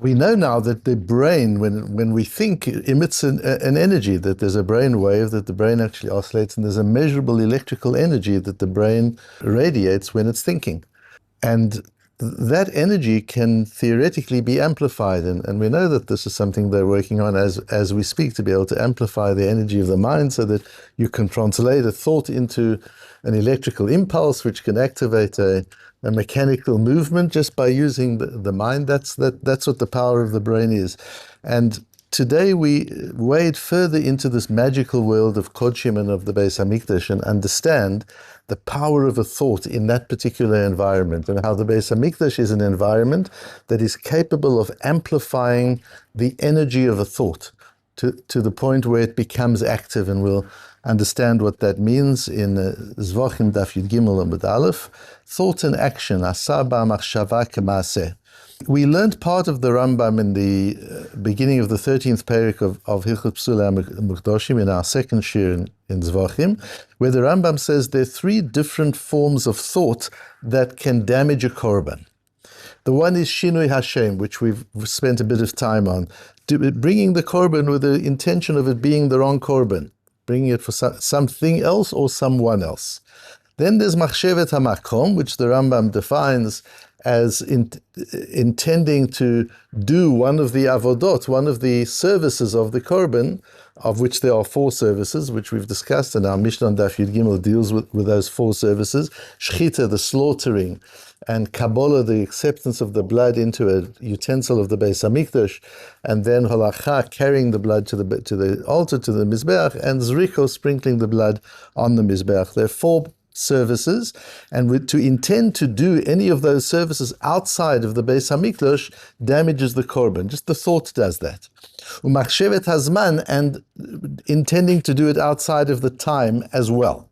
We know now that the brain, when we think, emits an energy, that there's a brain wave that the brain actually oscillates, and there's a measurable electrical energy that the brain radiates when it's thinking. And that energy can theoretically be amplified, and we know that this is something they're working on as we speak, to be able to amplify the energy of the mind so that you can translate a thought into an electrical impulse which can activate a mechanical movement just by using the mind. That's what the power of the brain is. And today we wade further into this magical world of Kodshim and of the Beis Hamikdash and understand the power of a thought in that particular environment, and how the Beis Hamikdash is an environment that is capable of amplifying the energy of a thought to the point where it becomes active, and we'll understand what that means in Zevachim Daf Yud and Aleph. Thought and action, asaba מחשבה כמעשה. We learned part of the Rambam in the beginning of the 13th parak of Hilchot Psulei HaMukdoshim in our second shir in Zevachim, where the Rambam says there are three different forms of thought that can damage a korban. The one is Shinui Hashem, which we've spent a bit of time on, bringing the korban with the intention of it being the wrong korban, bringing it for something else or someone else. Then there's Machshevet HaMakom, which the Rambam defines as intending to do one of the avodot, one of the services of the korban, of which there are 4 services, which we've discussed, and our Mishnah on Daf Yud Gimel deals with those 4 services. Shchita, the slaughtering, and Kabbalah, the acceptance of the blood into a utensil of the Beis Hamikdash, and then Holacha, carrying the blood to the altar, to the Mizbeach, and Zriko, sprinkling the blood on the Mizbeach. There are 4 services, and to intend to do any of those services outside of the Beis Hamikdash damages the korban. Just the thought does that. Umachshevet hazman, and intending to do it outside of the time as well.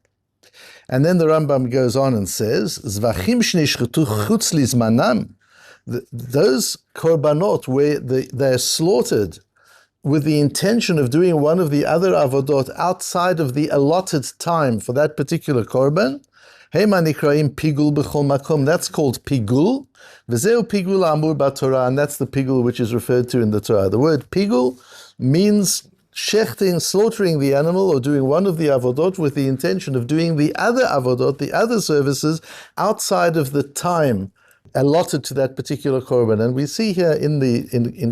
And then the Rambam goes on and says, Zvachim shnishchatu chutz lizmanam, those korbanot where they're slaughtered with the intention of doing one of the other avodot outside of the allotted time for that particular korban, Hema nikraim pigul b'chol makom, that's called pigul. V'zeu pigul amur b'Torah, and that's the pigul which is referred to in the Torah. The word pigul means shechting, slaughtering the animal, or doing one of the avodot with the intention of doing the other avodot, the other services, outside of the time allotted to that particular korban. And we see here in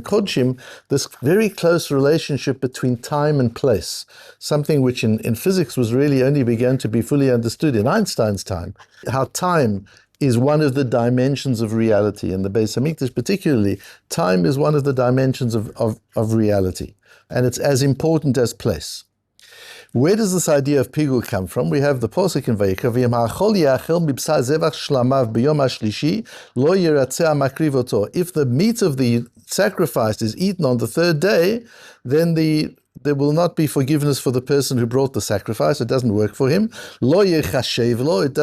Kodshim this very close relationship between time and place, something which in physics was really only began to be fully understood in Einstein's time, how time is one of the dimensions of reality. In the Beis Hamikdash particularly, time is one of the dimensions of reality, and it's as important as place. Where does this idea of pigul come from? We have the posuk in Vayikra, V'yem ha'achol ya'achel mibsar zevach shlamav b'yom ha'shlishi lo yiratzeh ha'makriv oto. If the meat of the sacrifice is eaten on the 3rd day, then there will not be forgiveness for the person who brought the sacrifice. It doesn't work for him. Lo yechashev lo. It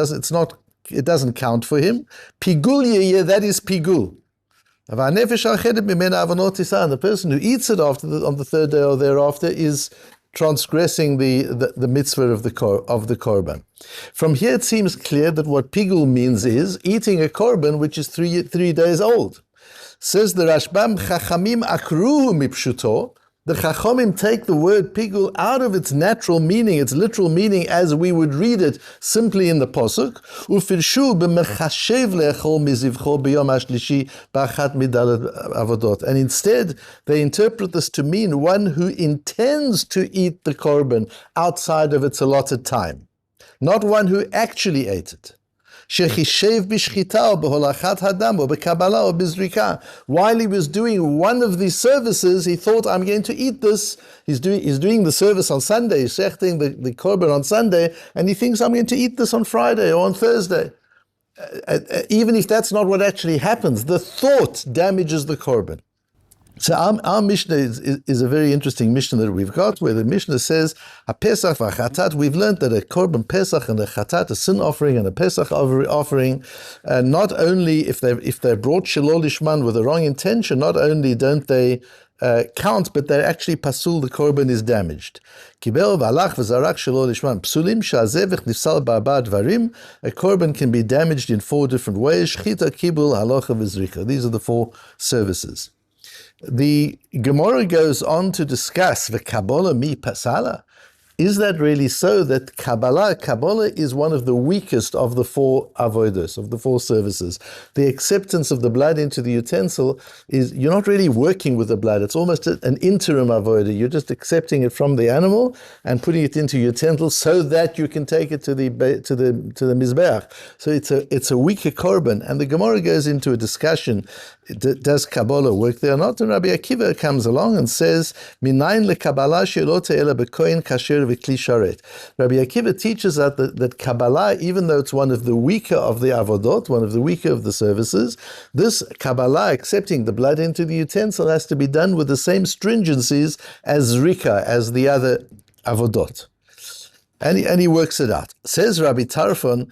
doesn't count for him. Pigul yeh, that is pigul. And the person who eats it on the 3rd day or thereafter is transgressing the mitzvah of the korban. From here it seems clear that what pigul means is eating a korban which is 3 days old. Says the Rashbam, Chachamim akruhu mipshuto. The Chachamim take the word pigul out of its natural meaning, its literal meaning as we would read it simply in the posuk. Ufirshu b'mechashev le'echol mizivcho b'yom hashlishi b'achat midalet avodot. And instead, they interpret this to mean one who intends to eat the korban outside of its allotted time, not one who actually ate it. Shechishev b'shchita or b'holachat hadam or b'kabbalah or b'zrika. While he was doing one of these services, he thought, I'm going to eat this. He's doing the service on Sunday, he's shechting the korban on Sunday, and he thinks, I'm going to eat this on Friday or on Thursday. Even if that's not what actually happens, the thought damages the korban. So our Mishnah is a very interesting Mishnah that we've got, where the Mishnah says, HaPesach v'chatat, we've learned that a korban Pesach and a chatat, a sin offering and a Pesach offering, not only if they brought shelo lishman with the wrong intention, not only don't they count, but they're actually pasul, the korban is damaged. Kibel v'alach v'zarak shelo lishman psulim sha'zevich nifsal ba'arba dvarim. A korban can be damaged in 4 different ways. Shchita, kibul, halacha, v'zrika. These are the 4 services. The Gemara goes on to discuss the Kabbalah mi pasala. Is that really so, that Kabbalah is one of the weakest of the four avodas, of the four services? The acceptance of the blood into the utensil is, you're not really working with the blood. It's almost an interim avodah. You're just accepting it from the animal and putting it into utensil so that you can take it to the mizbeach. So it's a weaker korban. And the Gemara goes into a discussion, does Kabbalah work there or not? And Rabbi Akiva comes along and says, Minayin lekabbalah shelo te'ela b'kohen kasher v'kli sharet. Rabbi Akiva teaches that Kabbalah, even though it's one of the weaker of the avodot, one of the weaker of the services, this Kabbalah, accepting the blood into the utensil, has to be done with the same stringencies as Rika, as the other avodot. And he works it out. Says Rabbi Tarfon,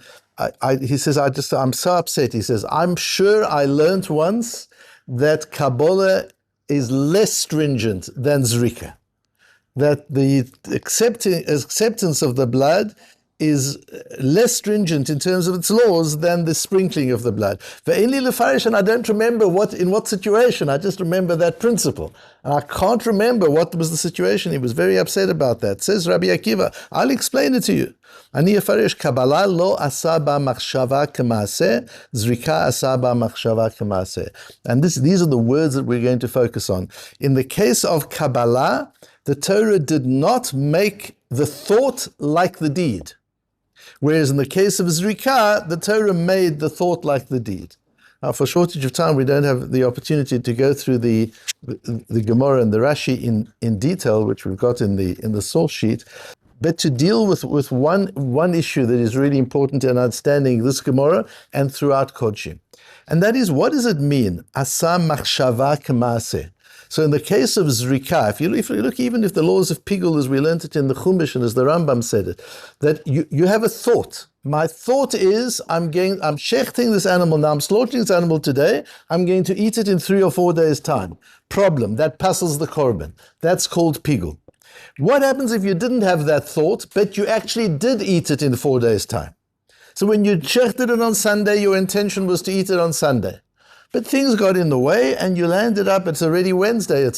he says, I'm so upset. He says, I'm sure I learned once that Kabbalah is less stringent than Zrika. That the acceptance of the blood is less stringent in terms of its laws than the sprinkling of the blood. And I don't remember in what situation, I just remember that principle. And I can't remember what was the situation. He was very upset about that. Says Rabbi Akiva, I'll explain it to you. Ani yafarish Kabbalah lo asa ba מחשבה כמעשה, zrika asa ba מחשבה כמעשה. And these are the words that we're going to focus on. In the case of Kabbalah, the Torah did not make the thought like the deed. Whereas in the case of Zrika, the Torah made the thought like the deed. Now, for shortage of time, we don't have the opportunity to go through the Gemara and the Rashi in detail, which we've got in the source sheet. But to deal with one issue that is really important in understanding this Gemara and throughout Kodshim. And that is, what does it mean? Asa machshava kema'ase. So in the case of Zrika, if you look, even if the laws of Pigul, as we learned it in the Chumash and as the Rambam said it, that you have a thought. My thought is, I'm shechting this animal now, I'm slaughtering this animal today, I'm going to eat it in 3 or 4 days' time. Problem, that passes the korban. That's called Pigul. What happens if you didn't have that thought, but you actually did eat it in 4 days' time? So when you shechted it on Sunday, your intention was to eat it on Sunday. But things got in the way and you landed up, it's already Wednesday or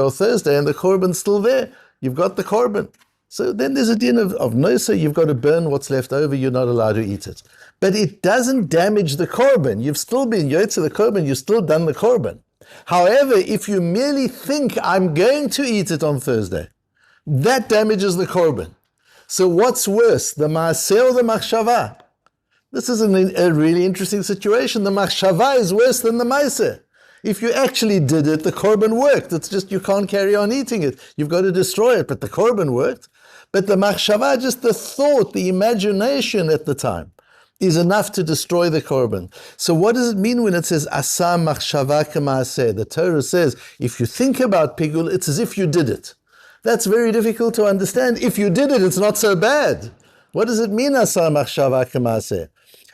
Thursday, and the korban's still there. You've got the korban. So then there's a din of nosa, you've got to burn what's left over, you're not allowed to eat it. But it doesn't damage the korban. You've still been yotze the korban, you've still done the korban. However, if you merely think, I'm going to eat it on Thursday, that damages the korban. So what's worse, the maaseh or the machshava? This is a really interesting situation. The machshava is worse than the maaseh. If you actually did it, the korban worked. It's just you can't carry on eating it. You've got to destroy it, but the korban worked. But the machshava, just the thought, the imagination at the time, is enough to destroy the korban. So what does it mean when it says asa machshava kema'aseh? The Torah says, if you think about pigul, it's as if you did it. That's very difficult to understand. If you did it, it's not so bad. What does it mean, asa machshava kema'aseh?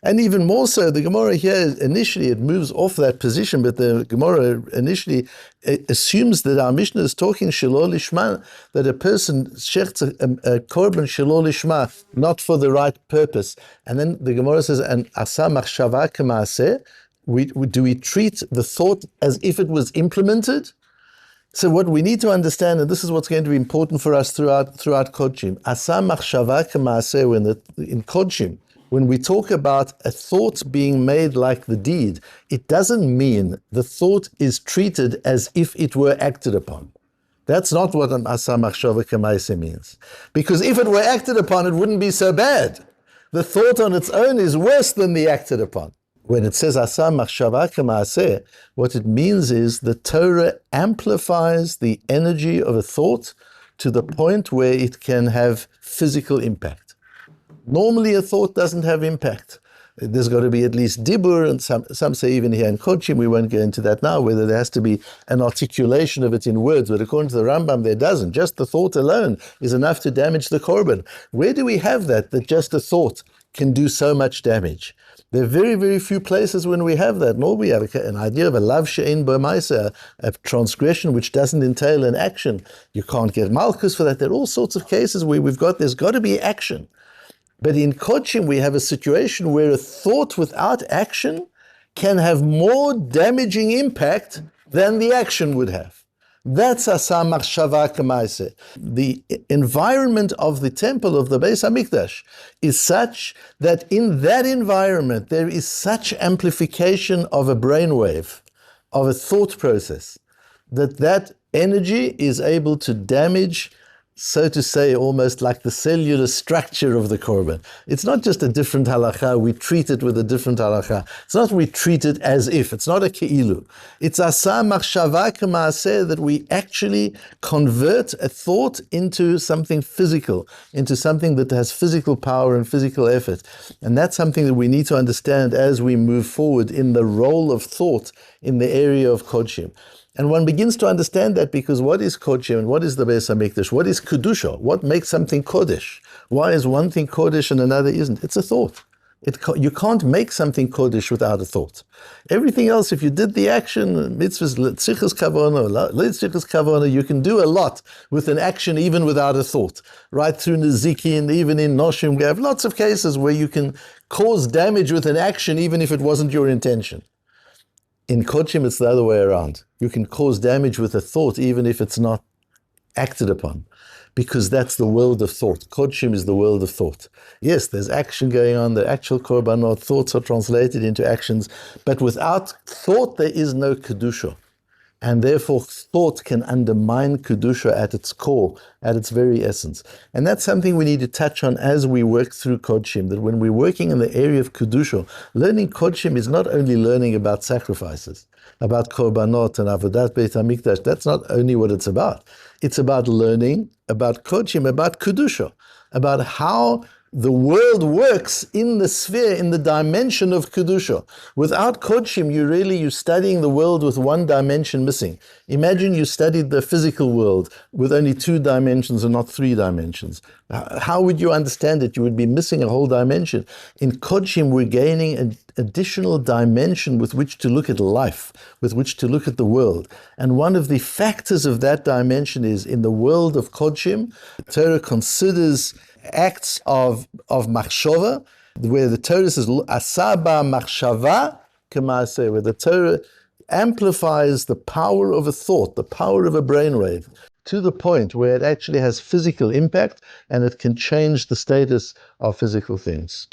And even more so, the Gemara here, initially it moves off that position, but the Gemara initially assumes that our Mishnah is talking shelo lishma, that a person shechts a korban shelo lishma, not for the right purpose. And then the Gemara says, and asa machshava kema'aseh, do we treat the thought as if it was implemented? So what we need to understand, and this is what's going to be important for us throughout Kodshim, asa machshava kema'aseh, in Kodshim, when we talk about a thought being made like the deed, it doesn't mean the thought is treated as if it were acted upon. That's not what an asa machshava kema'aseh means. Because if it were acted upon, it wouldn't be so bad. The thought on its own is worse than the acted upon. When it says asa machshava kema'aseh, what it means is the Torah amplifies the energy of a thought to the point where it can have physical impact. Normally a thought doesn't have impact. There's got to be at least dibur, and some say even here in Kodshim, we won't go into that now, whether there has to be an articulation of it in words, but according to the Rambam, there doesn't. Just the thought alone is enough to damage the korban. Where do we have that just a thought can do so much damage? There are very, very few places when we have that. Nor we have an idea of a lav she'ein bo ma'aseh, a transgression which doesn't entail an action. You can't get malchus for that. There are all sorts of cases where there's got to be action. But in Kodshim, we have a situation where a thought without action can have more damaging impact than the action would have. That's asa מחשבה כמעשה. The environment of the temple of the Beis HaMikdash is such that in that environment there is such amplification of a brainwave, of a thought process, that energy is able to damage, so to say, almost like the cellular structure of the korban. It's not just a different halakha, we treat it with a different halakha. It's not we treat it as if, it's not a ke'ilu. It's asa machshava kema'aseh, that we actually convert a thought into something physical, into something that has physical power and physical effort. And that's something that we need to understand as we move forward in the role of thought in the area of kodshim. And one begins to understand that because what is Kodshim and what is the Beis HaMikdash? What is Kedusha? What makes something Kodesh? Why is one thing Kodesh and another isn't? It's a thought. You can't make something Kodesh without a thought. Everything else, if you did the action, mitzvahs, tzichus kavana, tzichus kavana, you can do a lot with an action even without a thought. Right through Neziki and even in Noshim, we have lots of cases where you can cause damage with an action even if it wasn't your intention. In Kodshim, it's the other way around. You can cause damage with a thought even if it's not acted upon, because that's the world of thought. Kodshim is the world of thought. Yes, there's action going on, the actual korbanot, thoughts are translated into actions, but without thought there is no Kedusha. And therefore thought can undermine Kedusha at its core, at its very essence. And that's something we need to touch on as we work through Kodshim, that when we're working in the area of Kedusha, learning Kodshim is not only learning about sacrifices, about Korbanot and Avodat Beit HaMikdash. That's not only what it's about. It's about learning about Kodshim, about Kedusha, about how the world works in the sphere, in the dimension of Kedusha. Without Kodshim, you're studying the world with one dimension missing. Imagine you studied the physical world with only 2 dimensions and not 3 dimensions. How would you understand it? You would be missing a whole dimension. In Kodshim, we're gaining an additional dimension with which to look at life, with which to look at the world. And one of the factors of that dimension is in the world of Kodshim, Torah considers acts of מחשבה, where the Torah says asaba מחשבה כמעשה, where the Torah amplifies the power of a thought, the power of a brainwave, to the point where it actually has physical impact and it can change the status of physical things.